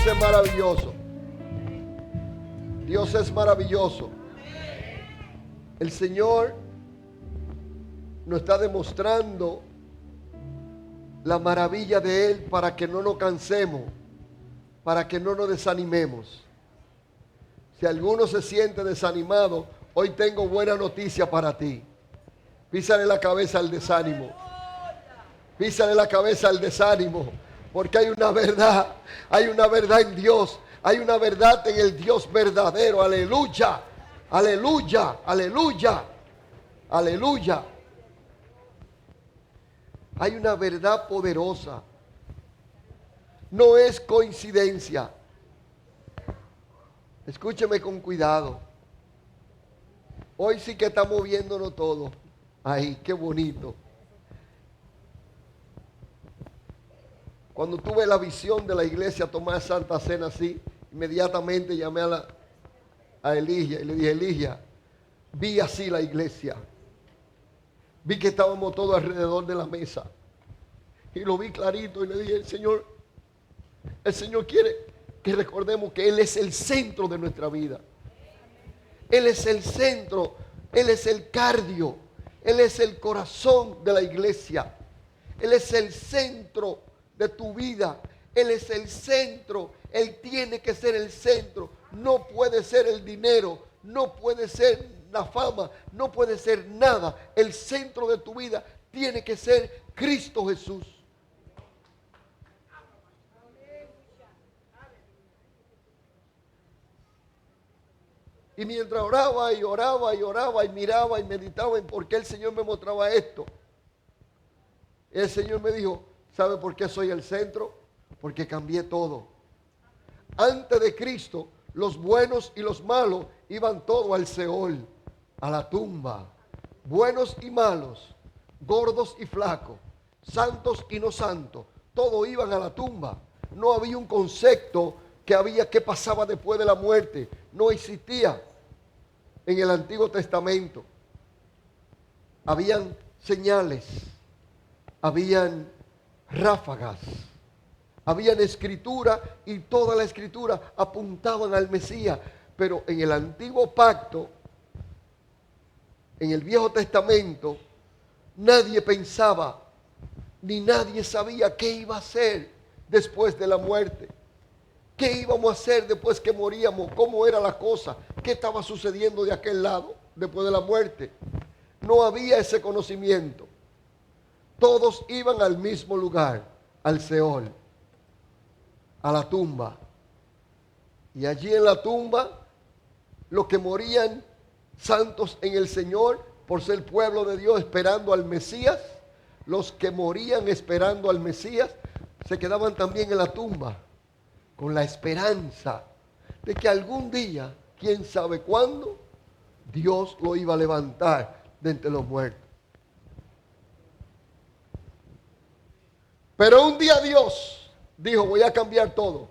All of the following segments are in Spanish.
es maravilloso. Dios es maravilloso. El Señor nos está demostrando la maravilla de Él para que no nos cansemos, para que no nos desanimemos. Si alguno se siente desanimado, hoy tengo buena noticia para ti. Písale la cabeza al desánimo. Písale la cabeza al desánimo. Porque hay una verdad en Dios. Hay una verdad en el Dios verdadero. Aleluya, aleluya, aleluya, aleluya. Hay una verdad poderosa. No es coincidencia. Escúcheme con cuidado. Hoy sí que estamos viéndonos todo. Ay, qué bonito. Cuando tuve la visión de la iglesia tomar Santa Cena así, inmediatamente llamé a Eligia y le dije: Eligia, vi así la iglesia. Vi que estábamos todos alrededor de la mesa. Y lo vi clarito y le dije: el Señor quiere que recordemos que Él es el centro de nuestra vida. Él es el centro, Él es el cardio, Él es el corazón de la iglesia. Él es el centro de tu vida. Él es el centro. Él tiene que ser el centro. No puede ser el dinero, no puede ser la fama, no puede ser nada. El centro de tu vida tiene que ser Cristo Jesús. Y mientras oraba y oraba y oraba y miraba y meditaba en por qué el Señor me mostraba esto, el Señor me dijo: ¿sabe por qué soy el centro? Porque cambié todo. Antes de Cristo, los buenos y los malos iban todos al Seol, a la tumba. Buenos y malos, gordos y flacos, santos y no santos, todos iban a la tumba. No había un concepto que pasaba después de la muerte. No existía en el Antiguo Testamento. Habían señales, habían ráfagas, habían escritura, y toda la escritura apuntaban al Mesías. Pero en el Antiguo Pacto, en el Viejo Testamento, nadie pensaba ni nadie sabía qué iba a hacer después de la muerte. ¿Qué íbamos a hacer después que moríamos? ¿Cómo era la cosa? ¿Qué estaba sucediendo de aquel lado después de la muerte? No había ese conocimiento. Todos iban al mismo lugar, al Seol, a la tumba. Y allí en la tumba, los que morían santos en el Señor, por ser pueblo de Dios esperando al Mesías, los que morían esperando al Mesías, se quedaban también en la tumba, con la esperanza de que algún día, quién sabe cuándo, Dios lo iba a levantar de entre los muertos. Pero un día Dios dijo: voy a cambiar todo.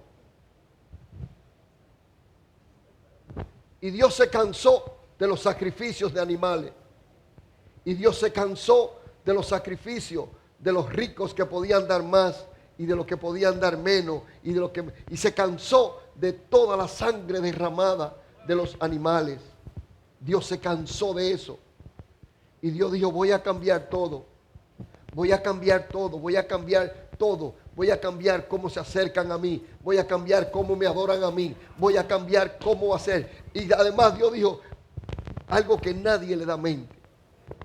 Y Dios se cansó de los sacrificios de animales. Y Dios se cansó de los sacrificios de los ricos que podían dar más y de los que podían dar menos. Y se cansó de toda la sangre derramada de los animales. Dios se cansó de eso. Y Dios dijo: voy a cambiar todo. Voy a cambiar todo, voy a cambiar todo. Voy a cambiar cómo se acercan a mí. Voy a cambiar cómo me adoran a mí. Voy a cambiar cómo hacer. Y además Dios dijo algo que nadie le da mente: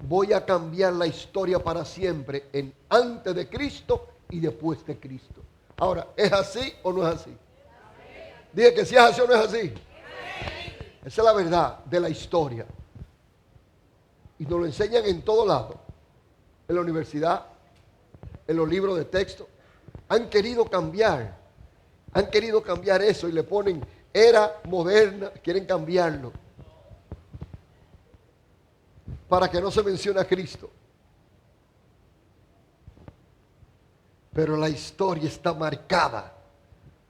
voy a cambiar la historia para siempre, en antes de Cristo y después de Cristo. Ahora, ¿es así o no es así? Dije que si es así o no es así. Esa es la verdad de la historia. Y nos lo enseñan en todo lado. En la universidad, en los libros de texto. Han querido cambiar eso y le ponen era moderna, quieren cambiarlo para que no se mencione a Cristo. Pero la historia está marcada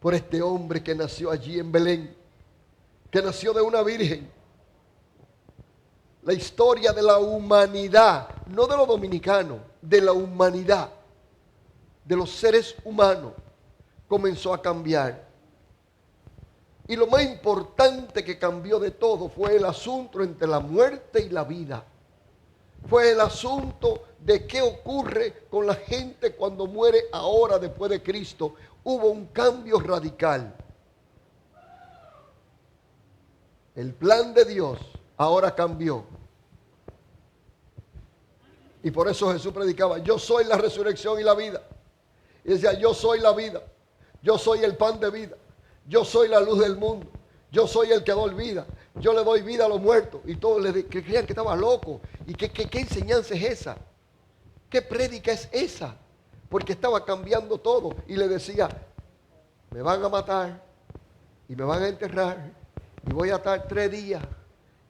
por este hombre que nació allí en Belén, que nació de una virgen. La historia de la humanidad, no de los dominicanos, de la humanidad, de los seres humanos, comenzó a cambiar. Y lo más importante que cambió de todo fue el asunto entre la muerte y la vida. Fue el asunto de qué ocurre con la gente cuando muere ahora después de Cristo. Hubo un cambio radical. El plan de Dios ahora cambió. Y por eso Jesús predicaba, yo soy la resurrección y la vida. Y decía, yo soy la vida. Yo soy el pan de vida. Yo soy la luz del mundo. Yo soy el que doy vida. Yo le doy vida a los muertos. Y todos le creían que estaba loco. ¿Y qué enseñanza es esa? ¿Qué prédica es esa? Porque estaba cambiando todo. Y le decía, me van a matar y me van a enterrar. Y voy a estar 3 días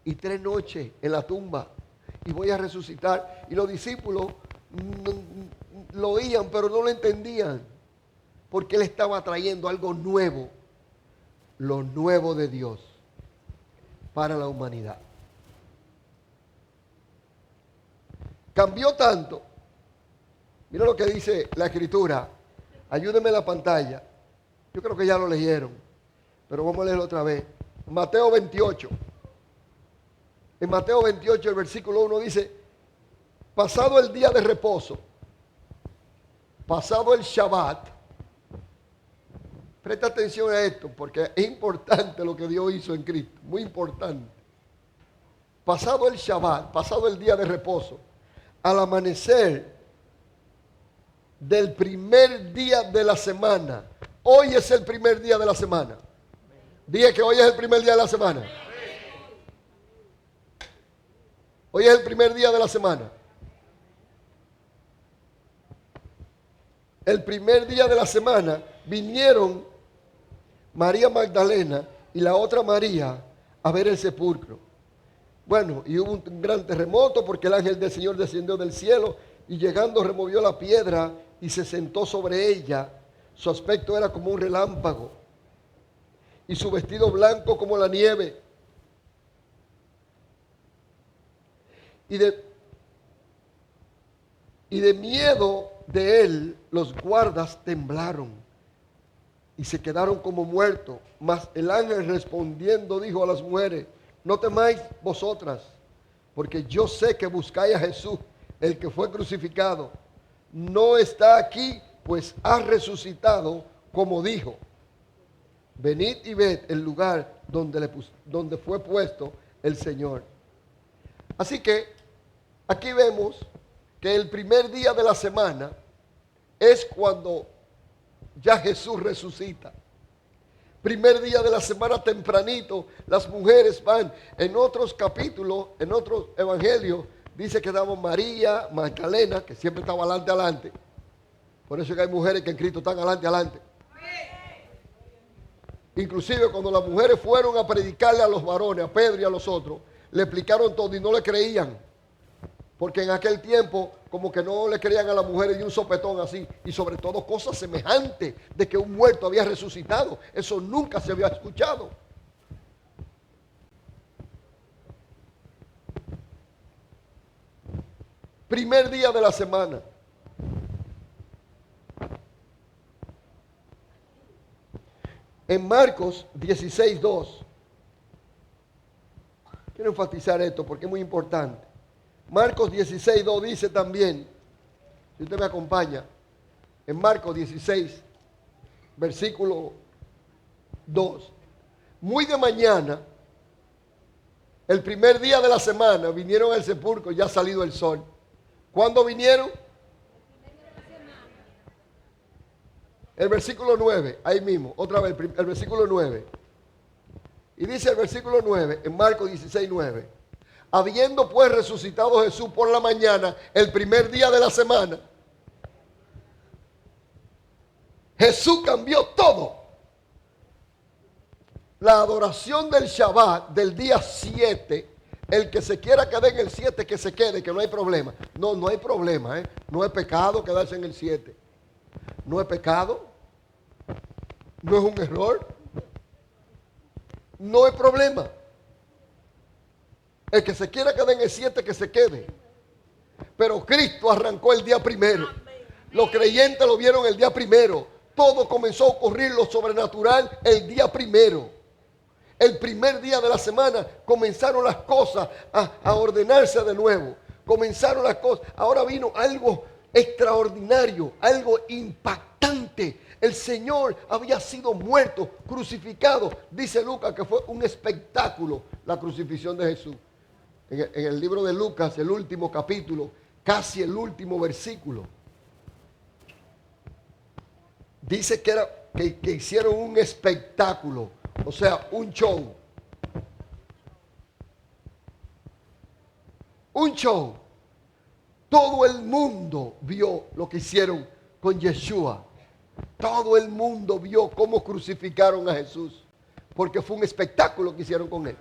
y 3 noches en la tumba. Y voy a resucitar. Y los discípulos lo oían, pero no lo entendían. Porque él estaba trayendo algo nuevo. Lo nuevo de Dios para la humanidad. Cambió tanto. Mira lo que dice la Escritura. Ayúdenme en la pantalla. Yo creo que ya lo leyeron. Pero vamos a leerlo otra vez. Mateo 28. En Mateo 28, el versículo 1 dice, pasado el día de reposo, pasado el Shabbat, presta atención a esto, porque es importante lo que Dios hizo en Cristo, muy importante. Pasado el Shabbat, pasado el día de reposo, al amanecer del primer día de la semana, hoy es el primer día de la semana. Dije que hoy es el primer día de la semana. Hoy es el primer día de la semana. El primer día de la semana vinieron María Magdalena y la otra María a ver el sepulcro. Bueno, y hubo un gran terremoto porque el ángel del Señor descendió del cielo y llegando removió la piedra y se sentó sobre ella. Su aspecto era como un relámpago y su vestido blanco como la nieve. Y de miedo de él, los guardas temblaron y se quedaron como muertos. Mas el ángel respondiendo dijo a las mujeres, no temáis vosotras, porque yo sé que buscáis a Jesús, el que fue crucificado. No está aquí, pues ha resucitado como dijo. Venid y ved el lugar donde fue puesto el Señor. Así que aquí vemos que el primer día de la semana es cuando ya Jesús resucita. Primer día de la semana tempranito, las mujeres van. En otros capítulos, en otros evangelios, dice que estaban María, Magdalena, que siempre estaba adelante. Por eso es que hay mujeres que en Cristo están adelante. Inclusive cuando las mujeres fueron a predicarle a los varones, a Pedro y a los otros, le explicaron todo y no le creían. Porque en aquel tiempo como que no le creían a las mujeres de un sopetón así. Y sobre todo cosas semejantes de que un muerto había resucitado. Eso nunca se había escuchado. Primer día de la semana. En Marcos 16:2. Quiero enfatizar esto porque es muy importante. Marcos 16:2 dice también, si usted me acompaña, en Marcos 16, versículo 2. Muy de mañana, el primer día de la semana, vinieron al sepulcro, ya ha salido el sol. ¿Cuándo vinieron? El versículo 9, ahí mismo, otra vez, el versículo 9. Y dice el versículo 9, en Marcos 16:9. Habiendo pues resucitado Jesús por la mañana, el primer día de la semana, Jesús cambió todo. La adoración del Shabbat del día 7, el que se quiera quedar en el 7, que se quede, que no hay problema. No, no hay problema, ¿eh? No es pecado quedarse en el 7. No es pecado. No es un error. No hay problema. El que se quiera quedar en el 7, que se quede. Pero Cristo arrancó el día primero. Los creyentes lo vieron el día primero. Todo comenzó a ocurrir lo sobrenatural el día primero. el primer día de la semana comenzaron las cosas a ordenarse de nuevo. Comenzaron las cosas. Ahora vino algo extraordinario, algo impactante. El Señor había sido muerto, crucificado. Dice Lucas que fue un espectáculo la crucifixión de Jesús. En el libro de Lucas, el último capítulo, casi el último versículo, dice que hicieron un espectáculo, o sea, un show. Un show. Todo el mundo vio lo que hicieron con Yeshua. Todo el mundo vio cómo crucificaron a Jesús. Porque fue un espectáculo que hicieron con él.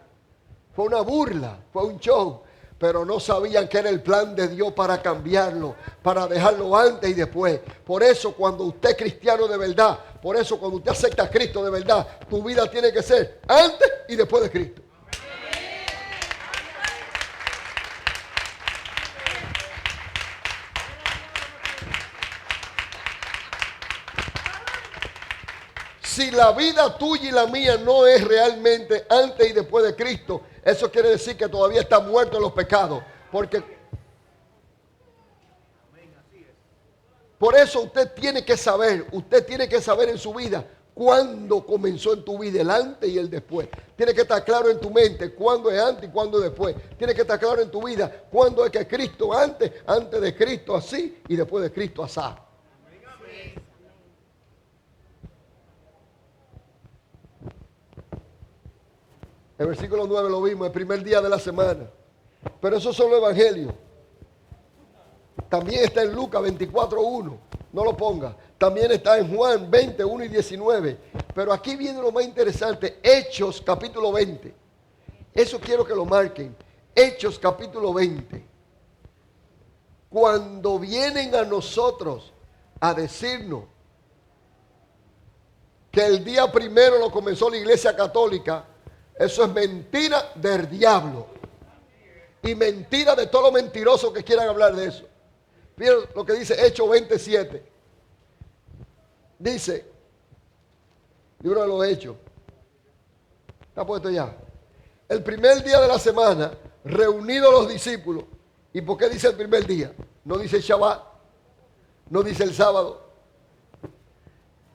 Fue una burla, fue un show. Pero no sabían que era el plan de Dios para cambiarlo, para dejarlo antes y después. Por eso cuando usted es cristiano de verdad, por eso cuando usted acepta a Cristo de verdad, tu vida tiene que ser antes y después de Cristo. Si la vida tuya y la mía no es realmente antes y después de Cristo, eso quiere decir que todavía está muerto en los pecados. Porque por eso usted tiene que saber en su vida cuándo comenzó en tu vida el antes y el después. Tiene que estar claro en tu mente cuándo es antes y cuándo es después. Tiene que estar claro en tu vida cuándo es que Cristo antes de Cristo así y después de Cristo asá. El versículo 9 lo vimos, el primer día de la semana. Pero esos son los evangelios. También está en Lucas 24:1. No lo ponga. También está en Juan 20:1 y 19. Pero aquí viene lo más interesante. Hechos capítulo 20. Eso quiero que lo marquen. Hechos capítulo 20. Cuando vienen a nosotros a decirnos que el día primero lo comenzó la Iglesia Católica, eso es mentira del diablo. Y mentira de todos los mentirosos que quieran hablar de eso. Miren lo que dice Hechos 27. Dice, libro de los Hechos. Está puesto ya. El primer día de la semana, reunidos los discípulos. ¿Y por qué dice el primer día? No dice el Shabbat. No dice el sábado.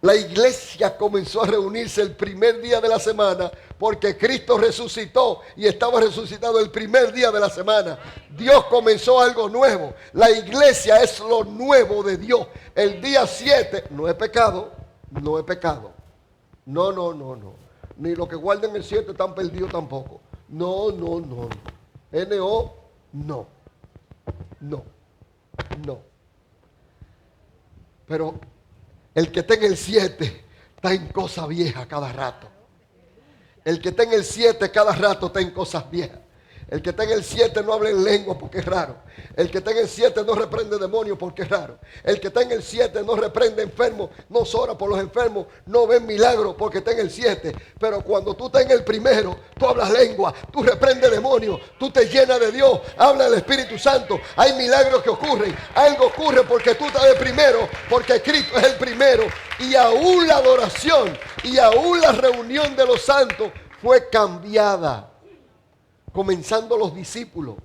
La iglesia comenzó a reunirse el primer día de la semana porque Cristo resucitó y estaba resucitado el primer día de la semana. Dios comenzó algo nuevo. La iglesia es lo nuevo de Dios. El día 7 no es pecado, no es pecado. No. Ni los que guarden el 7 están perdidos tampoco. No. N-O, no. Pero el que está en el 7 está en cosas viejas cada rato. El que está en el 7 cada rato está en cosas viejas. El que está en el 7 no habla en lengua porque es raro. El que está en el 7 no reprende demonios porque es raro. El que está en el 7 no reprende enfermos, no ora por los enfermos, no ve milagros porque está en el 7. Pero cuando tú estás en el primero, tú hablas lengua, tú reprendes demonios, tú te llenas de Dios, habla del Espíritu Santo. Hay milagros que ocurren. Algo ocurre porque tú estás de primero, porque Cristo es el primero. Y aún la adoración y aún la reunión de los santos fue cambiada. Comenzando los discípulos.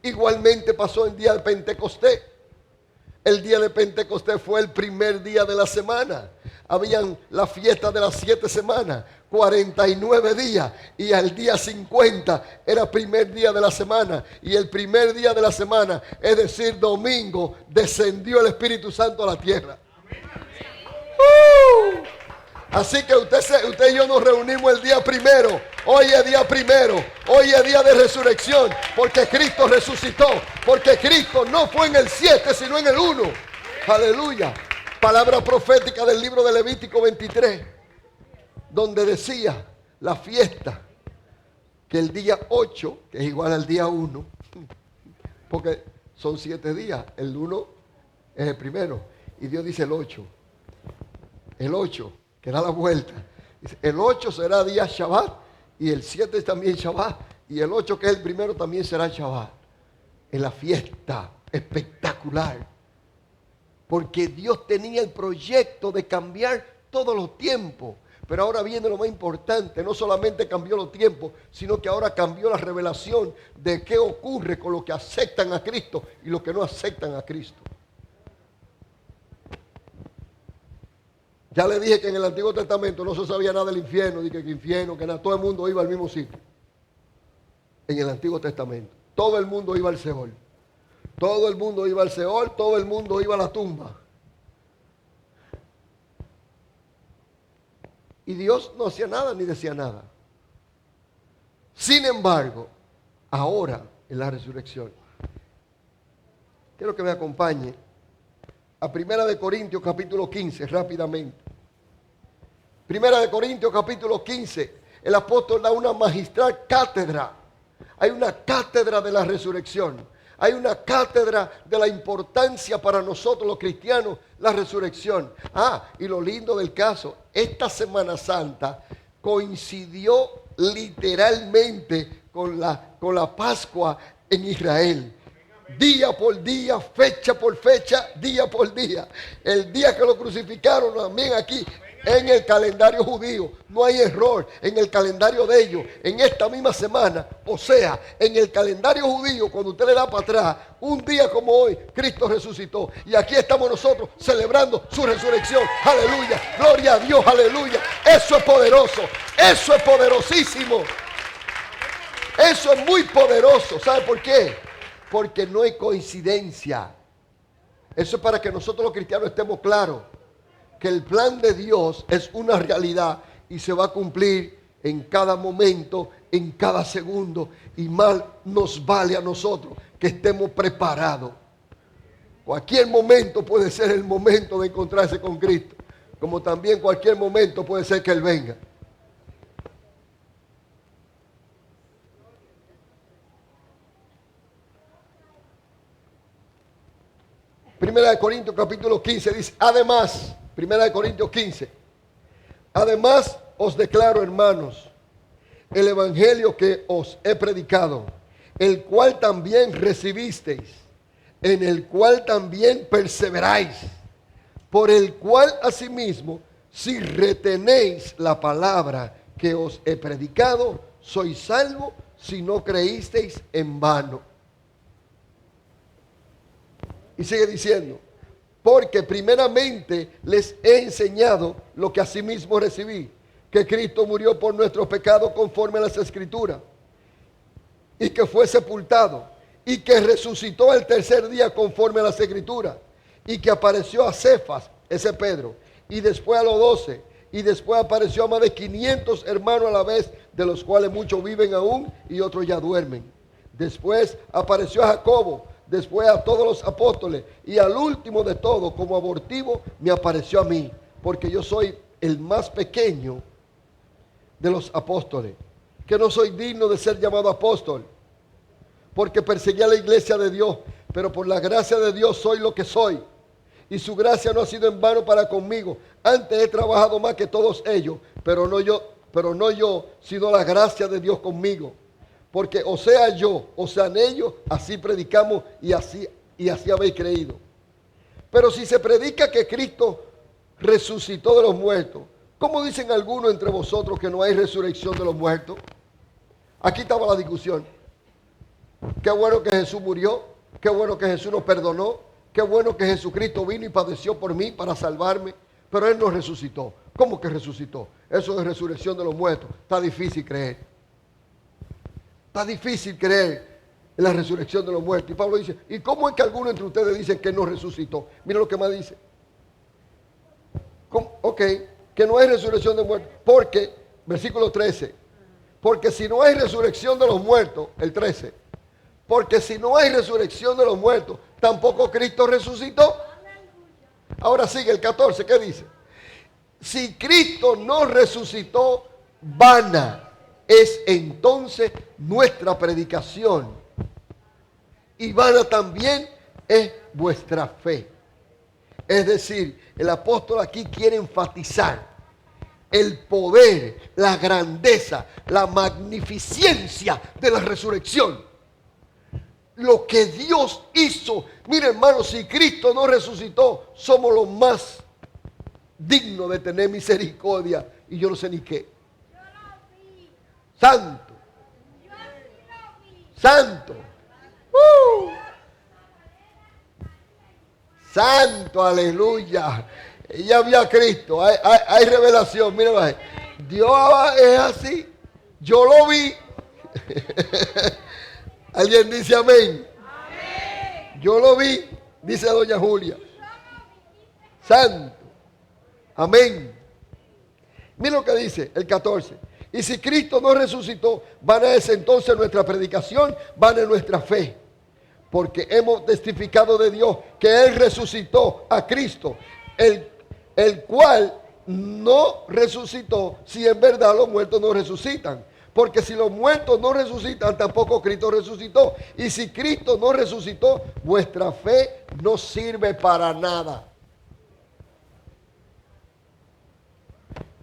Igualmente pasó el día de Pentecostés. El día de Pentecostés fue el primer día de la semana. Habían la fiesta de las 7 semanas, 49 días. Y al día 50 era primer día de la semana. Y el primer día de la semana, es decir, domingo, descendió el Espíritu Santo a la tierra. Así que usted y yo nos reunimos el día primero. Hoy es día primero. Hoy es día de resurrección. Porque Cristo resucitó. Porque Cristo no fue en el 7, sino en el 1. Aleluya. Palabra profética del libro de Levítico 23. Donde decía la fiesta. Que el día 8, que es igual al día 1. Porque son 7 días. El 1 es el primero. Y Dios dice el 8. El 8. Que da la vuelta. El 8 será día Shabbat y el 7 es también Shabbat y el 8 que es el primero también será Shabbat. En la fiesta espectacular. Porque Dios tenía el proyecto de cambiar todos los tiempos. Pero ahora viene lo más importante, no solamente cambió los tiempos, sino que ahora cambió la revelación de qué ocurre con los que aceptan a Cristo y los que no aceptan a Cristo. Ya le dije que en el Antiguo Testamento no se sabía nada del infierno, que infierno, que nada, todo el mundo iba al mismo sitio. En el Antiguo Testamento, todo el mundo iba al Seol. Todo el mundo iba al Seol, todo el mundo iba a la tumba. Y Dios no hacía nada ni decía nada. Sin embargo, ahora en la resurrección, quiero que me acompañe a 1 Corintios capítulo 15 rápidamente. 1 Corintios capítulo 15, el apóstol da una magistral cátedra. Hay una cátedra de la resurrección. Hay una cátedra de la importancia para nosotros los cristianos, la resurrección. Y lo lindo del caso, esta Semana Santa coincidió literalmente con la Pascua en Israel. Día por día, fecha por fecha, día por día. El día que lo crucificaron también aquí en el calendario judío. No hay error en el calendario de ellos. En esta misma semana, o sea, en el calendario judío, cuando usted le da para atrás, un día como hoy, Cristo resucitó. Y aquí estamos nosotros celebrando su resurrección. Aleluya, gloria a Dios, aleluya. Eso es poderoso, eso es poderosísimo. Eso es muy poderoso. ¿Sabe por qué? Porque no hay coincidencia. Eso es para que nosotros los cristianos estemos claros que el plan de Dios es una realidad y se va a cumplir en cada momento, en cada segundo. Y más nos vale a nosotros que estemos preparados. Cualquier momento puede ser el momento de encontrarse con Cristo, como también cualquier momento puede ser que Él venga. Primera de Corintios capítulo 15 dice, además, Primera de Corintios 15, además os declaro, hermanos, el evangelio que os he predicado, el cual también recibisteis, en el cual también perseveráis, por el cual asimismo, si retenéis la palabra que os he predicado, sois salvos si no creísteis en vano. Y sigue diciendo, porque primeramente les he enseñado lo que asimismo recibí, que Cristo murió por nuestros pecados conforme a las Escrituras, y que fue sepultado, y que resucitó el tercer día conforme a las Escrituras, y que apareció a Cefas, ese Pedro, y después a los 12, y después apareció a más de 500 hermanos a la vez, de los cuales muchos viven aún y otros ya duermen. Después apareció a Jacobo, después a todos los apóstoles, y al último de todos, como abortivo, me apareció a mí, porque yo soy el más pequeño de los apóstoles, que no soy digno de ser llamado apóstol, porque perseguí a la iglesia de Dios, pero por la gracia de Dios soy lo que soy, y su gracia no ha sido en vano para conmigo. Antes he trabajado más que todos ellos, pero no yo, sino la gracia de Dios conmigo. Porque o sea yo, o sean ellos, así predicamos y así habéis creído. Pero si se predica que Cristo resucitó de los muertos, ¿cómo dicen algunos entre vosotros que no hay resurrección de los muertos? Aquí estaba la discusión. Qué bueno que Jesús murió, qué bueno que Jesús nos perdonó, qué bueno que Jesucristo vino y padeció por mí para salvarme, pero Él no resucitó. ¿Cómo que resucitó? Eso de resurrección de los muertos, está difícil creer. Está difícil creer en la resurrección de los muertos. Y Pablo dice, ¿y cómo es que algunos entre ustedes dicen que no resucitó? Mira lo que más dice. Ok, que no hay resurrección de muertos. Porque, versículo 13, porque si no hay resurrección de los muertos, el 13, porque si no hay resurrección de los muertos, tampoco Cristo resucitó. Ahora sigue el 14, ¿qué dice? Si Cristo no resucitó, vana es entonces nuestra predicación, y vana también es vuestra fe. Es decir, el apóstol aquí quiere enfatizar el poder, la grandeza, la magnificencia de la resurrección. Lo que Dios hizo. Mire, hermano, si Cristo no resucitó, somos los más dignos de tener misericordia y yo no sé ni qué. Santo. Santo. Santo, aleluya. Ella vio a Cristo. Hay revelación. Mira, Dios es así. Yo lo vi. ¿Alguien dice amén? Yo lo vi, dice doña Julia. Santo. Amén. Mira lo que dice el 14. Y si Cristo no resucitó, vana es entonces nuestra predicación, vana es nuestra fe. Porque hemos testificado de Dios que Él resucitó a Cristo, el cual no resucitó si en verdad los muertos no resucitan. Porque si los muertos no resucitan, tampoco Cristo resucitó. Y si Cristo no resucitó, vuestra fe no sirve para nada.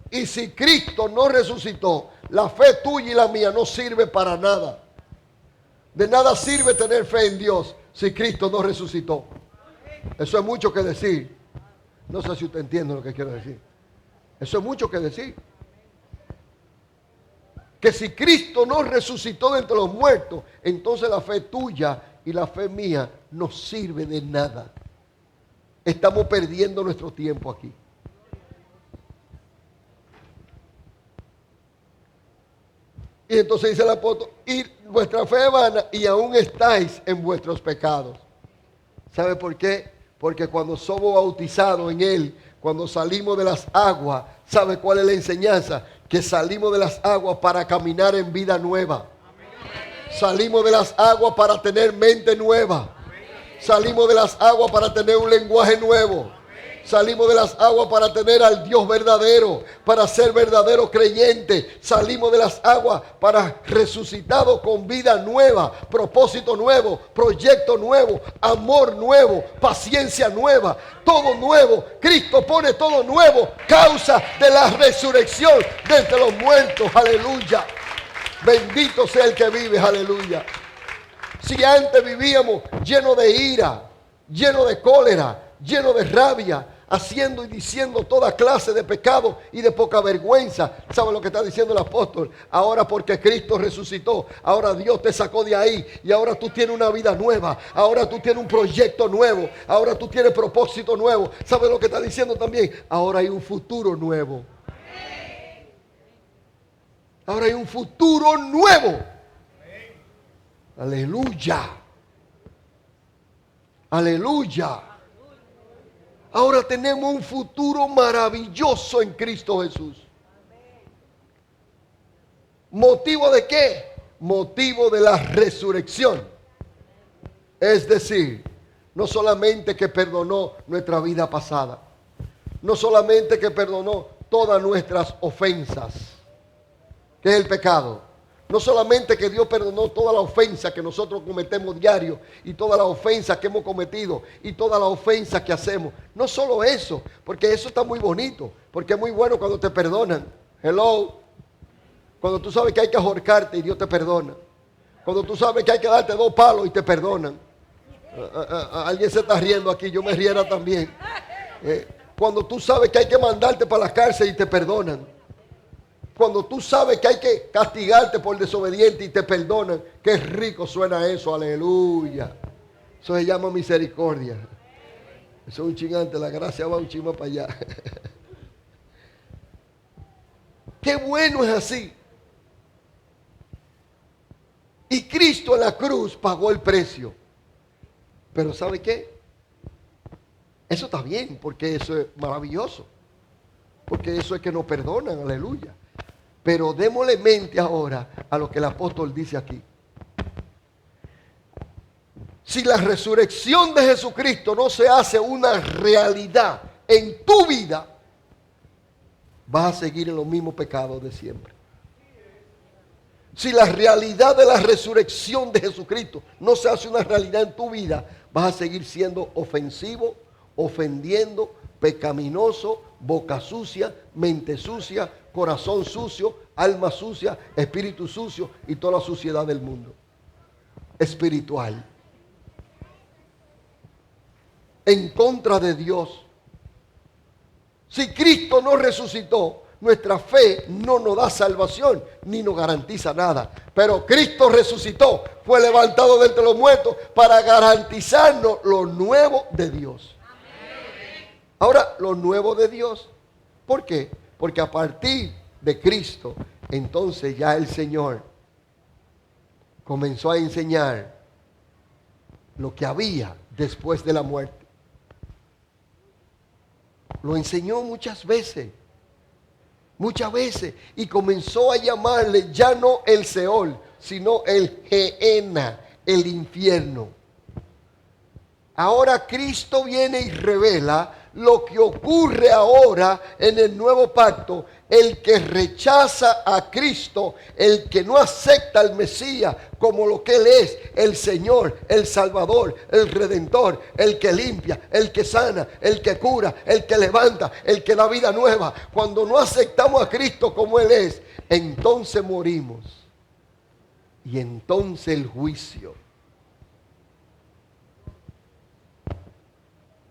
Y si Cristo no resucitó, la fe tuya y la mía no sirve para nada. De nada sirve tener fe en Dios si Cristo no resucitó. Eso es mucho que decir. No sé si usted entiende lo que quiero decir. Eso es mucho que decir. Que si Cristo no resucitó de entre los muertos, entonces la fe tuya y la fe mía no sirve de nada. Estamos perdiendo nuestro tiempo aquí. Y entonces dice el apóstol, y vuestra fe es vana y aún estáis en vuestros pecados. ¿Sabe por qué? Porque cuando somos bautizados en Él, cuando salimos de las aguas, ¿sabe cuál es la enseñanza? Que salimos de las aguas para caminar en vida nueva. Salimos de las aguas para tener mente nueva. Salimos de las aguas para tener un lenguaje nuevo. Salimos de las aguas para tener al Dios verdadero, para ser verdadero creyente. Salimos de las aguas para resucitados con vida nueva, propósito nuevo, proyecto nuevo, amor nuevo, paciencia nueva, todo nuevo. Cristo pone todo nuevo, causa de la resurrección de entre los muertos. Aleluya. Bendito sea el que vive. Aleluya. Si antes vivíamos lleno de ira, lleno de cólera, lleno de rabia, haciendo y diciendo toda clase de pecado y de poca vergüenza. ¿Sabe lo que está diciendo el apóstol? Ahora porque Cristo resucitó, ahora Dios te sacó de ahí y ahora tú tienes una vida nueva, ahora tú tienes un proyecto nuevo, ahora tú tienes propósito nuevo. ¿Sabe lo que está diciendo también? Ahora hay un futuro nuevo. Ahora hay un futuro nuevo. Aleluya. Aleluya. Ahora tenemos un futuro maravilloso en Cristo Jesús. ¿Motivo de qué? Motivo de la resurrección. Es decir, no solamente que perdonó nuestra vida pasada, no solamente que perdonó todas nuestras ofensas, que es el pecado. No solamente que Dios perdonó toda la ofensa que nosotros cometemos diario y toda la ofensa que hemos cometido y toda la ofensa que hacemos. No solo eso, porque eso está muy bonito, porque es muy bueno cuando te perdonan. Hello. Cuando tú sabes que hay que ahorcarte y Dios te perdona. Cuando tú sabes que hay que darte 2 palos y te perdonan. Alguien se está riendo aquí, yo me riera también. Cuando tú sabes que hay que mandarte para la cárcel y te perdonan. Cuando tú sabes que hay que castigarte por desobediente y te perdonan, qué rico suena eso, aleluya. Eso se llama misericordia. Eso es un chingante, la gracia va un chingo para allá. Qué bueno es así. Y Cristo en la cruz pagó el precio. Pero ¿sabe qué? Eso está bien, porque eso es maravilloso. Porque eso es que nos perdonan, aleluya. Pero démosle mente ahora a lo que el apóstol dice aquí. Si la resurrección de Jesucristo no se hace una realidad en tu vida, vas a seguir en los mismos pecados de siempre. Si la realidad de la resurrección de Jesucristo no se hace una realidad en tu vida, vas a seguir siendo ofensivo, ofendiendo, pecaminoso, boca sucia, mente sucia, corazón sucio, alma sucia, espíritu sucio y toda la suciedad del mundo espiritual. En contra de Dios. Si Cristo no resucitó, Nuestra fe no nos da salvación ni nos garantiza nada. Pero Cristo resucitó, fue levantado de entre los muertos para garantizarnos lo nuevo de Dios. Ahora, lo nuevo de Dios. ¿Por qué? Porque a partir de Cristo, entonces ya el Señor comenzó a enseñar lo que había después de la muerte. Lo enseñó muchas veces, y comenzó a llamarle ya no el Seol, sino el Gehenna, el infierno. Ahora Cristo viene y revela lo que ocurre ahora en el nuevo pacto. El que rechaza a Cristo, el que no acepta al Mesías como lo que Él es, el Señor, el Salvador, el Redentor, el que limpia, el que sana, el que cura, el que levanta, el que da vida nueva. Cuando no aceptamos a Cristo como Él es, entonces morimos. Y entonces el juicio.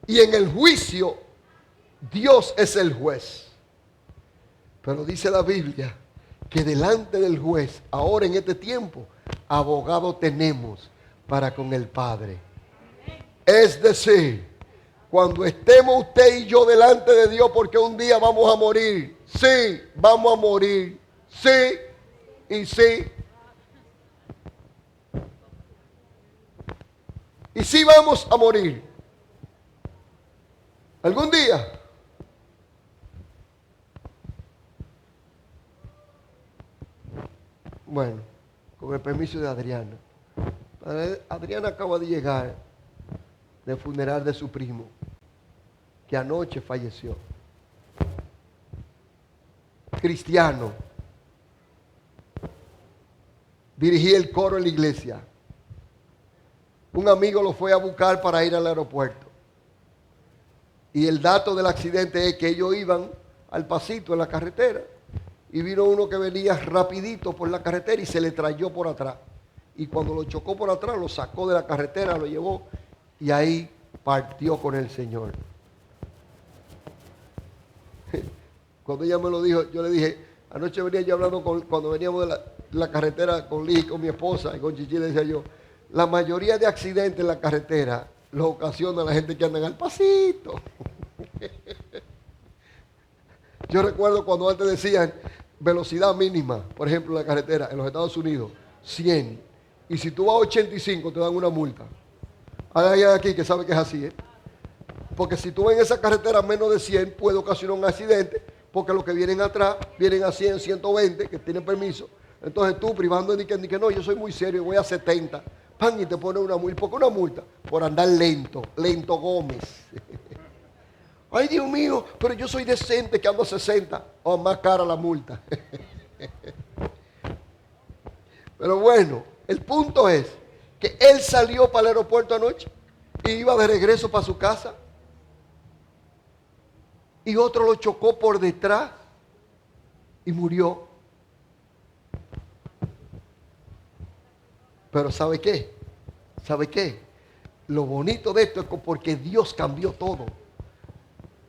Y en el juicio, Dios es el juez. Pero dice la Biblia que delante del juez, ahora en este tiempo, abogado tenemos para con el Padre. Es decir, cuando estemos usted y yo delante de Dios, porque un día vamos a morir. Sí, vamos a morir. Sí y sí. Y sí vamos a morir. ¿Algún día? Bueno, con el permiso de Adriana. Adriana acaba de llegar del funeral de su primo, que anoche falleció. Cristiano. Dirigía el coro en la iglesia. Un amigo lo fue a buscar para ir al aeropuerto. Y el dato del accidente es que ellos iban al pasito en la carretera y vino uno que venía rapidito por la carretera y se le trayó por atrás. Y cuando lo chocó por atrás, lo sacó de la carretera, lo llevó y ahí partió con el Señor. Cuando ella me lo dijo, yo le dije, anoche venía yo hablando cuando veníamos de la carretera con Liz, con mi esposa y con Chichi, le decía yo, la mayoría de accidentes en la carretera los ocasiona la gente que anda al pasito. Yo recuerdo cuando antes decían velocidad mínima, por ejemplo, en la carretera, en los Estados Unidos, 100. Y si tú vas a 85, te dan una multa. Hay alguien aquí que sabe que es así, ¿eh? Porque si tú vas en esa carretera menos de 100, puede ocasionar un accidente, porque los que vienen atrás, vienen a 100, 120, que tienen permiso. Entonces tú, privando de que no, yo soy muy serio, voy a 70. Pan, y te pone una multa. ¿Por qué una multa? Por andar lento, Lento Gómez. Ay, Dios mío, pero yo soy decente que ando a 60. O más cara la multa. Pero bueno, el punto es que él salió para el aeropuerto anoche y iba de regreso para su casa. Y otro lo chocó por detrás y murió. Pero ¿sabe qué? ¿Sabe qué? Lo bonito de esto es porque Dios cambió todo.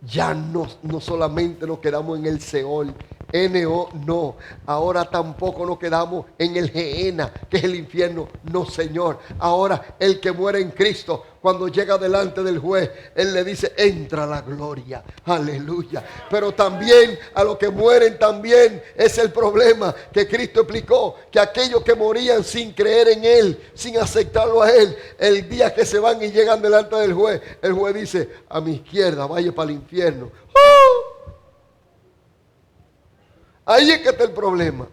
Ya no solamente nos quedamos en el Seol, N-O, no. Ahora tampoco nos quedamos en el Gehenna, que es el infierno. No, Señor. Ahora el que muere en Cristo, cuando llega delante del juez, Él le dice, entra a la gloria. Aleluya. Pero también a los que mueren también es el problema que Cristo explicó, que aquellos que morían sin creer en Él, sin aceptarlo a Él, el día que se van y llegan delante del juez, el juez dice, a mi izquierda, vaya para el infierno. Ahí es que está el problema.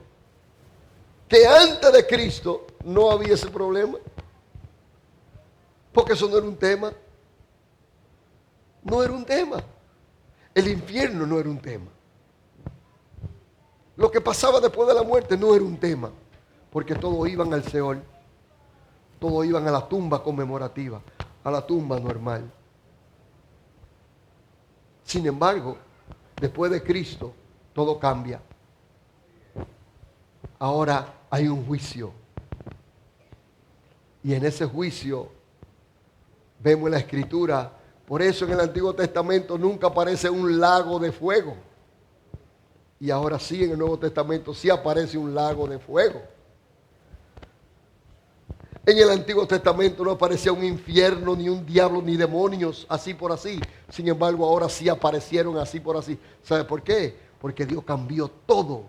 Que antes de Cristo no había ese problema. Porque eso no era un tema. No era un tema. El infierno no era un tema. Lo que pasaba después de la muerte no era un tema. Porque todos iban al Seol. Todos iban a la tumba conmemorativa. A la tumba normal. Sin embargo, después de Cristo, todo cambia. Ahora hay un juicio. Y en ese juicio vemos en la Escritura. Por eso en el Antiguo Testamento nunca aparece un lago de fuego. Y ahora sí, en el Nuevo Testamento sí aparece un lago de fuego. En el Antiguo Testamento no aparecía un infierno, ni un diablo, ni demonios, así por así. Sin embargo, ahora sí aparecieron así por así. ¿Sabe por qué? Porque Dios cambió todo.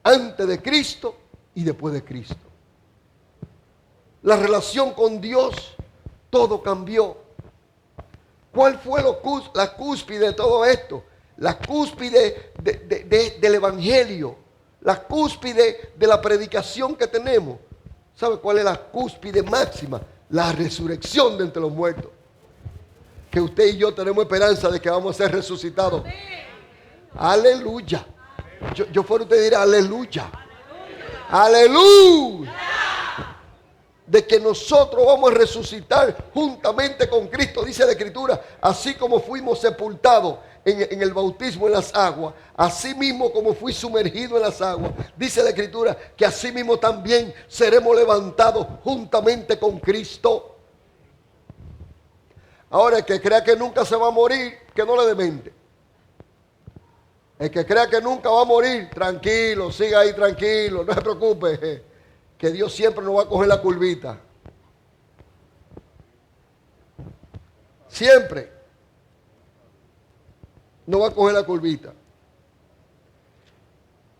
Antes de Cristo y después de Cristo. La relación con Dios, todo cambió. ¿Cuál fue la cúspide de todo esto? La cúspide del Evangelio. La cúspide de la predicación que tenemos. ¿Sabe cuál es la cúspide máxima? La resurrección de entre los muertos. Que usted y yo tenemos esperanza de que vamos a ser resucitados. Aleluya. Yo fuera usted dirá aleluya. Aleluya. De que nosotros vamos a resucitar juntamente con Cristo, dice la Escritura, así como fuimos sepultados en el bautismo en las aguas, así mismo como fui sumergido en las aguas, dice la Escritura, que así mismo también seremos levantados juntamente con Cristo. Ahora, el que crea que nunca se va a morir, que no le demente. El que crea que nunca va a morir, tranquilo, siga ahí tranquilo, no se preocupe, que Dios siempre nos va a coger la curvita. Siempre nos va a coger la curvita.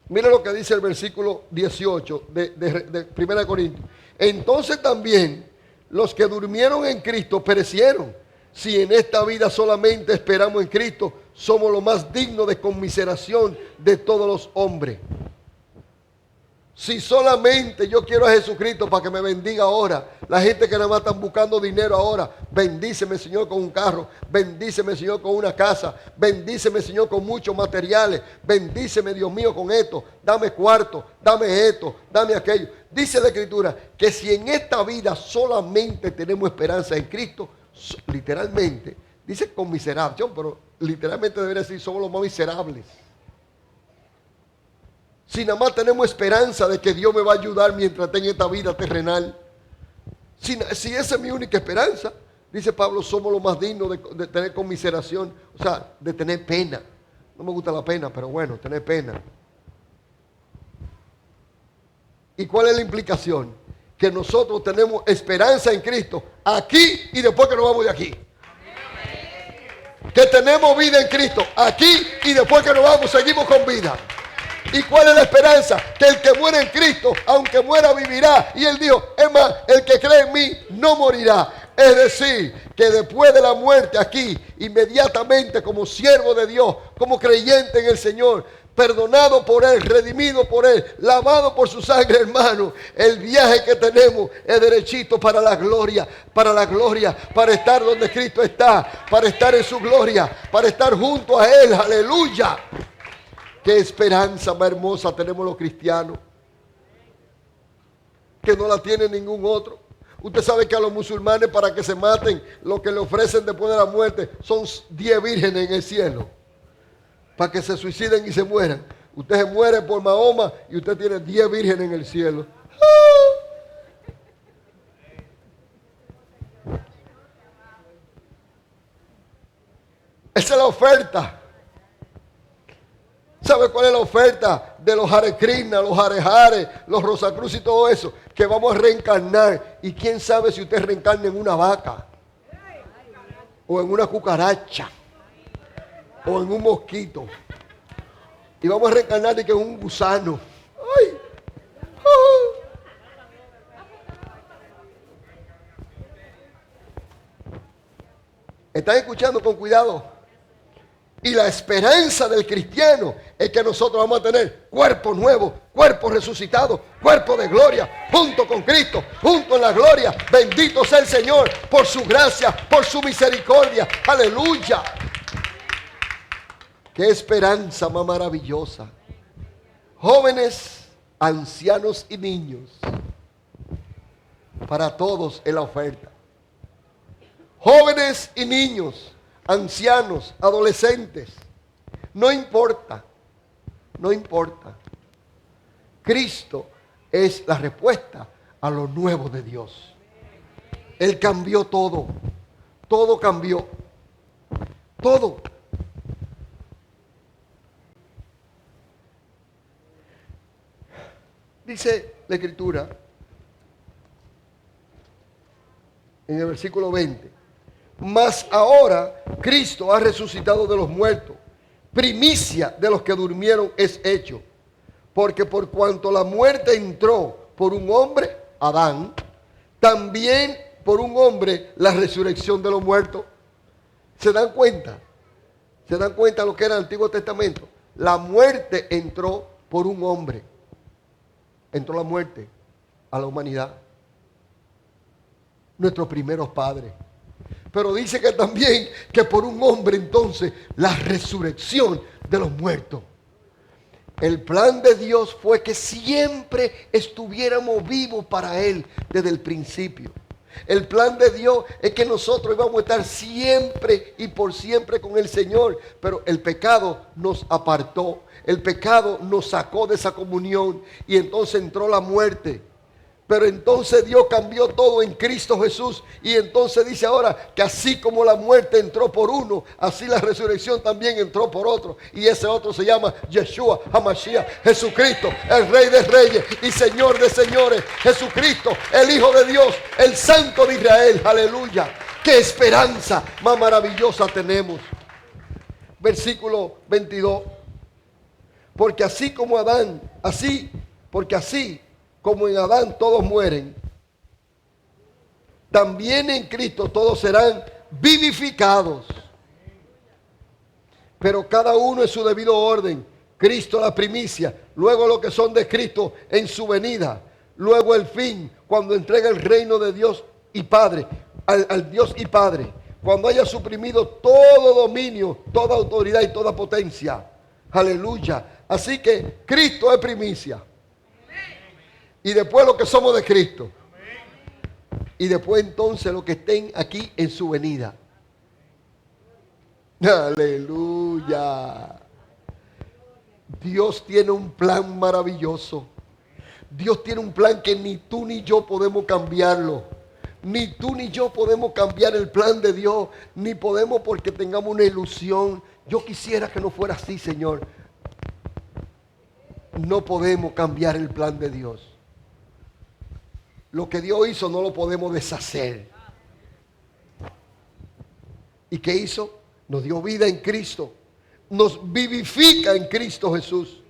Mira lo que dice el versículo 18 de 1 Corintios. Entonces también los que durmieron en Cristo perecieron. Si en esta vida solamente esperamos en Cristo, somos los más dignos de conmiseración de todos los hombres. Si solamente yo quiero a Jesucristo para que me bendiga ahora, la gente que nada más están buscando dinero ahora, bendíceme Señor con un carro, bendíceme Señor con una casa, bendíceme Señor con muchos materiales, bendíceme Dios mío con esto, dame cuarto, dame esto, dame aquello. Dice la Escritura que si en esta vida solamente tenemos esperanza en Cristo, literalmente, dice conmiseración, pero literalmente debería decir somos los más miserables. Si nada más tenemos esperanza de que Dios me va a ayudar mientras tenga esta vida terrenal. Si esa es mi única esperanza, dice Pablo, somos los más dignos de tener conmiseración. O sea, de tener pena. No me gusta la pena, pero bueno, tener pena. ¿Y cuál es la implicación? Que nosotros tenemos esperanza en Cristo aquí y después que nos vamos de aquí. Que tenemos vida en Cristo aquí y después que nos vamos seguimos con vida. ¿Y cuál es la esperanza? Que el que muere en Cristo, aunque muera, vivirá. Y él dijo, es más, el que cree en mí no morirá. Es decir, que después de la muerte aquí, inmediatamente como siervo de Dios, como creyente en el Señor, perdonado por Él, redimido por Él, lavado por su sangre, hermano, el viaje que tenemos es derechito para la gloria, para estar donde Cristo está, para estar en su gloria, para estar junto a Él. Aleluya. Qué esperanza más hermosa tenemos los cristianos, que no la tiene ningún otro. Usted sabe que a los musulmanes, para que se maten, lo que le ofrecen después de la muerte son 10 vírgenes en el cielo, para que se suiciden y se mueran. Usted se muere por Mahoma y usted tiene 10 vírgenes en el cielo. Esa es la oferta. ¿Sabe cuál es la oferta de los Hare Krishna, los Hare Hare, los Rosacruz y todo eso? Que vamos a reencarnar. Y quién sabe si usted reencarna en una vaca, o en una cucaracha, o en un mosquito. Y vamos a reencarnar de que en un gusano. ¡Ay! ¿Están escuchando con cuidado? Y la esperanza del cristiano es que nosotros vamos a tener cuerpo nuevo, cuerpo resucitado, cuerpo de gloria, junto con Cristo, junto en la gloria. Bendito sea el Señor por su gracia, por su misericordia. Aleluya. Qué esperanza más maravillosa. Jóvenes, ancianos y niños, para todos es la oferta. Jóvenes y niños, ancianos, adolescentes, no importa, no importa. Cristo es la respuesta a lo nuevo de Dios. Él cambió todo, todo cambió, todo. Dice la Escritura en el versículo 20: mas ahora Cristo ha resucitado de los muertos, primicia de los que durmieron es hecho. Porque por cuanto la muerte entró por un hombre, Adán, también por un hombre la resurrección de los muertos. ¿Se dan cuenta? ¿Se dan cuenta lo que era el Antiguo Testamento? La muerte entró por un hombre. Entró la muerte a la humanidad. Nuestros primeros padres. Pero dice que también que por un hombre entonces la resurrección de los muertos. El plan de Dios fue que siempre estuviéramos vivos para Él desde el principio. El plan de Dios es que nosotros íbamos a estar siempre y por siempre con el Señor. Pero el pecado nos apartó. El pecado nos sacó de esa comunión y entonces entró la muerte. Pero entonces Dios cambió todo en Cristo Jesús. Y entonces dice ahora que así como la muerte entró por uno, así la resurrección también entró por otro. Y ese otro se llama Yeshua HaMashiach, Jesucristo, el Rey de Reyes y Señor de Señores. Jesucristo, el Hijo de Dios, el Santo de Israel. Aleluya. Qué esperanza más maravillosa tenemos. Versículo 22. Porque así como Adán, porque así como en Adán todos mueren, también en Cristo todos serán vivificados. Pero cada uno en su debido orden. Cristo la primicia, luego los que son de Cristo en su venida, luego el fin, cuando entrega el reino de Dios y Padre, al Dios y Padre, cuando haya suprimido todo dominio, toda autoridad y toda potencia. Aleluya. Así que Cristo es primicia. Y después los que somos de Cristo. Y después entonces los que estén aquí en su venida. Aleluya. Dios tiene un plan maravilloso. Dios tiene un plan que ni tú ni yo podemos cambiarlo. Ni tú ni yo podemos cambiar el plan de Dios. Ni podemos porque tengamos una ilusión. Yo quisiera que no fuera así, Señor. No podemos cambiar el plan de Dios. Lo que Dios hizo no lo podemos deshacer. ¿Y qué hizo? Nos dio vida en Cristo. Nos vivifica en Cristo Jesús.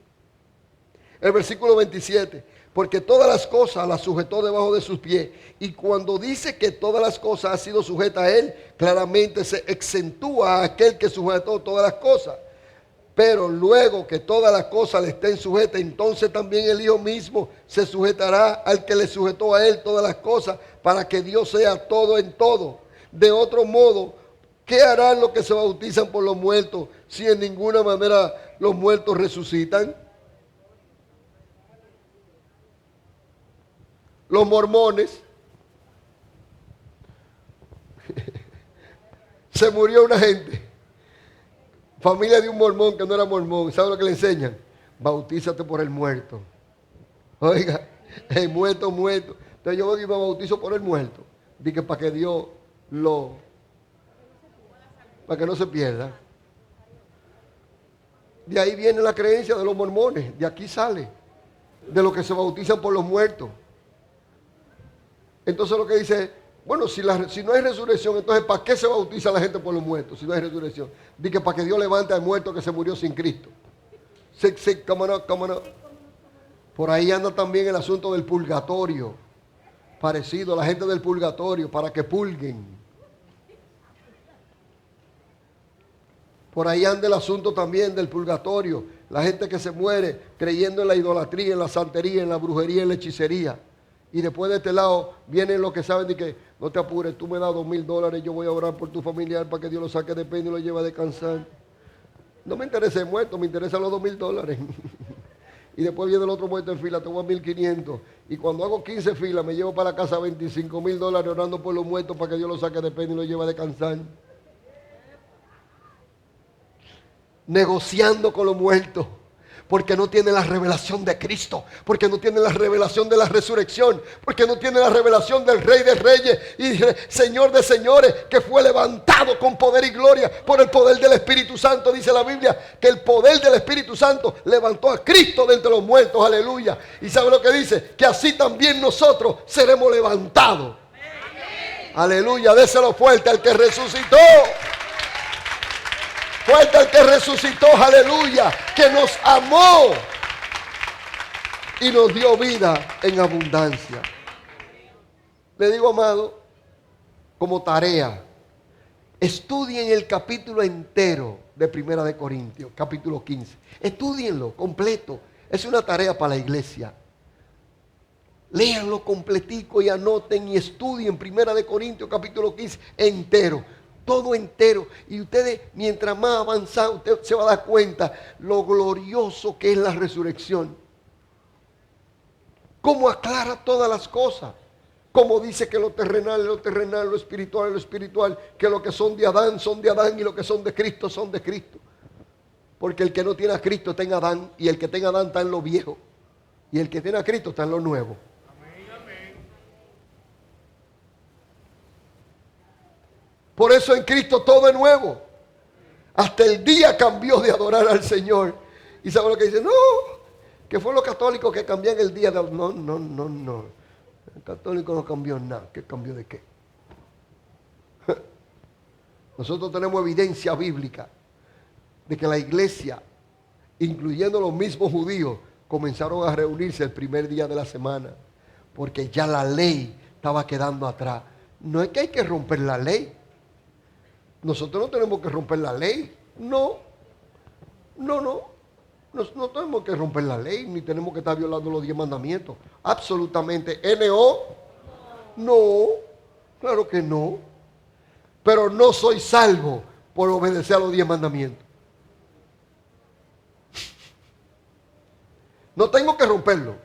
El versículo 27. Porque todas las cosas las sujetó debajo de sus pies. Y cuando dice que todas las cosas han sido sujetas a Él, claramente se exentúa a aquel que sujetó todas las cosas. Pero luego que todas las cosas le estén sujetas, entonces también el Hijo mismo se sujetará al que le sujetó a Él todas las cosas, para que Dios sea todo en todo. De otro modo, ¿qué harán los que se bautizan por los muertos si en ninguna manera los muertos resucitan? Los mormones. Se murió una gente. Familia de un mormón que no era mormón. ¿Sabe lo que le enseñan? Bautízate por el muerto. Oiga, el muerto. Entonces yo me bautizo por el muerto. Dije para que Dios para que no se pierda. De ahí viene la creencia de los mormones. De aquí sale. De los que se bautizan por los muertos. Entonces lo que dice, bueno, si no hay resurrección, entonces ¿para qué se bautiza la gente por los muertos si no hay resurrección? Dice para que Dios levante al muerto que se murió sin Cristo. Cómo no. Por ahí anda también el asunto del purgatorio. Parecido a la gente del purgatorio, para que pulguen. Por ahí anda el asunto también del purgatorio. La gente que se muere creyendo en la idolatría, en la santería, en la brujería, en la hechicería. Y después de este lado vienen los que saben de que no te apures, tú me das $2,000, yo voy a orar por tu familiar para que Dios lo saque de pena y lo lleve a descansar. No me interesa el muerto, me interesan los $2,000. Y después viene el otro muerto en fila, te voy a 1,500. Y cuando hago 15 filas, me llevo para la casa $25,000 orando por los muertos para que Dios lo saque de pena y lo lleve a descansar. Negociando con los muertos. Porque no tiene la revelación de Cristo, porque no tiene la revelación de la resurrección, porque no tiene la revelación del Rey de Reyes y Señor de Señores, que fue levantado con poder y gloria por el poder del Espíritu Santo. Dice la Biblia que el poder del Espíritu Santo levantó a Cristo de entre los muertos, aleluya. Y sabe lo que dice, que así también nosotros seremos levantados. Aleluya, déselo fuerte al que resucitó. Fuerte al que resucitó, aleluya, que nos amó y nos dio vida en abundancia. Le digo, amado, como tarea, estudien el capítulo entero de Primera de Corintios, capítulo 15. Estúdienlo completo. Es una tarea para la iglesia. Léanlo completico y anoten y estudien Primera de Corintios, capítulo 15, entero. Todo entero. Y ustedes, mientras más avanzan, usted se va a dar cuenta lo glorioso que es la resurrección. Cómo aclara todas las cosas. Cómo dice que lo terrenal es lo terrenal, lo espiritual es lo espiritual. Que lo que son de Adán y lo que son de Cristo son de Cristo. Porque el que no tiene a Cristo está en Adán. Y el que tenga Adán está en lo viejo. Y el que tiene a Cristo está en lo nuevo. Por eso en Cristo todo es nuevo. Hasta el día cambió de adorar al Señor. Y sabe lo que dice, no, que fue los católicos que cambian el día de... No. El católico no cambió nada. ¿Qué cambió de qué? Nosotros tenemos evidencia bíblica de que la iglesia, incluyendo los mismos judíos, comenzaron a reunirse el primer día de la semana. Porque ya la ley estaba quedando atrás. No es que hay que romper la ley. Nosotros no tenemos que romper la ley. No tenemos que romper la ley, ni tenemos que estar violando los 10 mandamientos. Absolutamente. No, claro que no. Pero no soy salvo por obedecer a los 10 mandamientos. No tengo que romperlo.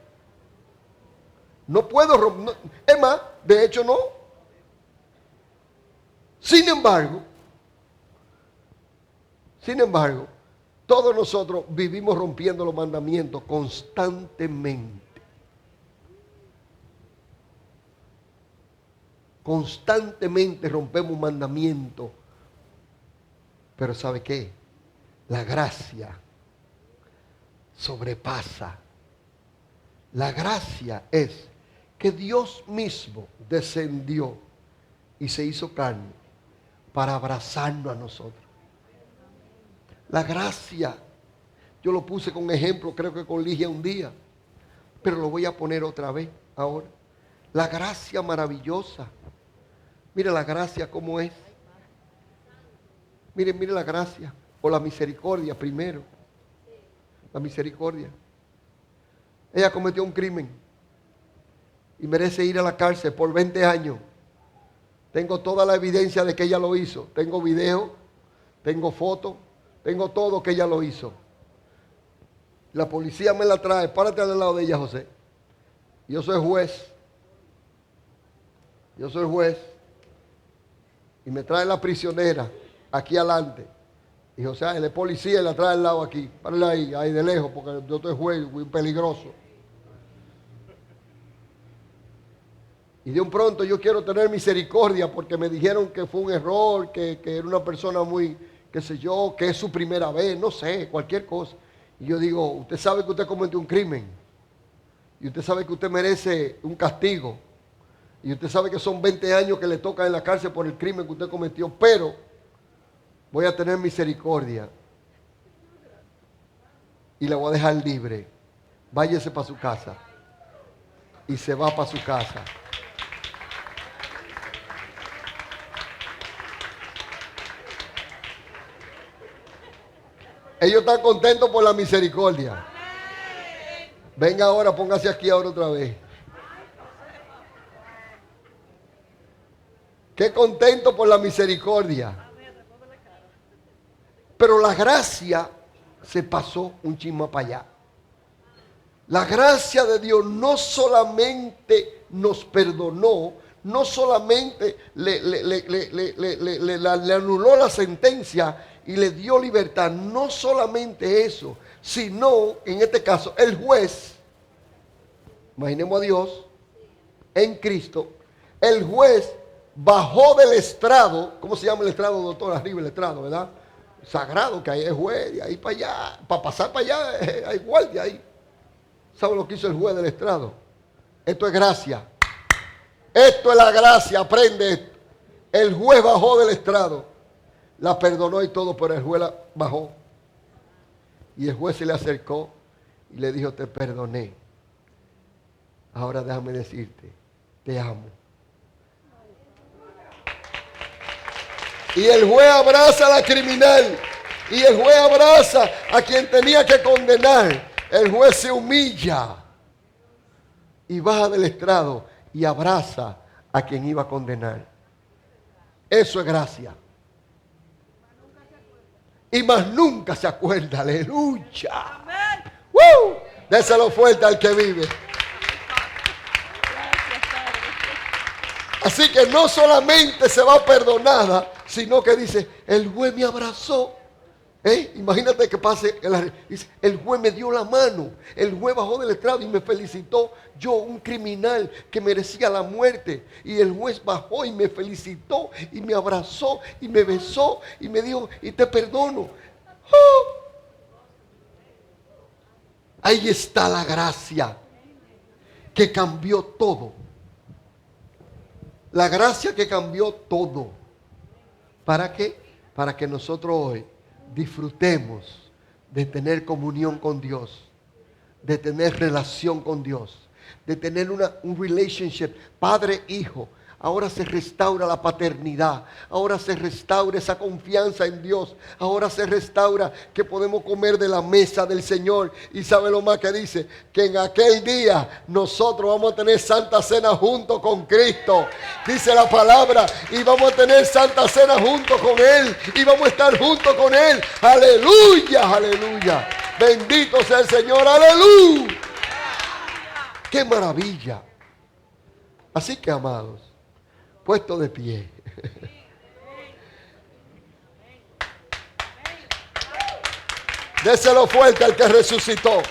No puedo romper. Es más, de hecho no. Sin embargo, todos nosotros vivimos rompiendo los mandamientos constantemente. Constantemente rompemos mandamientos. Pero ¿sabe qué? La gracia sobrepasa. La gracia es que Dios mismo descendió y se hizo carne para abrazarnos a nosotros. La gracia, yo lo puse con ejemplo, creo que con Ligia un día, pero lo voy a poner otra vez ahora. La gracia maravillosa. Mire la gracia cómo es. Mire la gracia. O la misericordia primero. La misericordia. Ella cometió un crimen y merece ir a la cárcel por 20 años. Tengo toda la evidencia de que ella lo hizo. Tengo video, tengo fotos. Tengo todo que ella lo hizo. La policía me la trae. Párate al lado de ella, José. Yo soy juez. Y me trae la prisionera aquí adelante. Y José, él es policía y la trae al lado aquí. Párale ahí de lejos, porque yo soy juez, muy peligroso. Y de un pronto yo quiero tener misericordia porque me dijeron que fue un error, que era una persona muy... qué sé yo, que es su primera vez, no sé, cualquier cosa. Y yo digo, usted sabe que usted cometió un crimen. Y usted sabe que usted merece un castigo. Y usted sabe que son 20 años que le toca en la cárcel por el crimen que usted cometió. Pero voy a tener misericordia. Y la voy a dejar libre. Váyase para su casa. Y se va para su casa. Ellos están contentos por la misericordia. Venga ahora, póngase aquí ahora otra vez. Qué contento por la misericordia. Pero la gracia se pasó un chisme para allá. La gracia de Dios no solamente nos perdonó, no solamente le anuló la sentencia y le dio libertad, no solamente eso, sino, en este caso, el juez, imaginemos a Dios en Cristo, el juez bajó del estrado. ¿Cómo se llama el estrado, doctor? Arriba el estrado, ¿verdad? Sagrado, que ahí es juez, de ahí para allá, para pasar para allá hay guardia ahí. ¿Sabe lo que hizo el juez del estrado? Esto es gracia. Esto es la gracia, aprende esto. El juez bajó del estrado, la perdonó y todo, pero el juez la bajó. Y el juez se le acercó y le dijo: te perdoné. Ahora déjame decirte, te amo. Y el juez abraza a la criminal. Y el juez abraza a quien tenía que condenar. El juez se humilla y baja del estrado y abraza a quien iba a condenar. Eso es gracia. Y más nunca se acuerda. Aleluya. ¡Woo! Déselo fuerte al que vive. Así que no solamente se va perdonada, sino que dice: el juez me abrazó. Imagínate que pase, dice, el juez me dio la mano, el juez bajó del estrado y me felicitó. Yo, un criminal que merecía la muerte, y el juez bajó y me felicitó y me abrazó y me besó y me dijo: y te perdono. ¡Oh! Ahí está la gracia que cambió todo. La gracia que cambió todo. ¿Para qué? Para que nosotros hoy disfrutemos de tener comunión con Dios, de tener relación con Dios, de tener un relationship padre-hijo. Ahora se restaura la paternidad, ahora se restaura esa confianza en Dios, ahora se restaura que podemos comer de la mesa del Señor. Y sabe lo más que dice: que en aquel día nosotros vamos a tener santa cena junto con Cristo. Dice la palabra, y vamos a tener santa cena junto con Él, y vamos a estar junto con Él. Aleluya, aleluya. Bendito sea el Señor, aleluya. Qué maravilla. Así que, amados, puesto de pie. Déselo fuerte al que resucitó.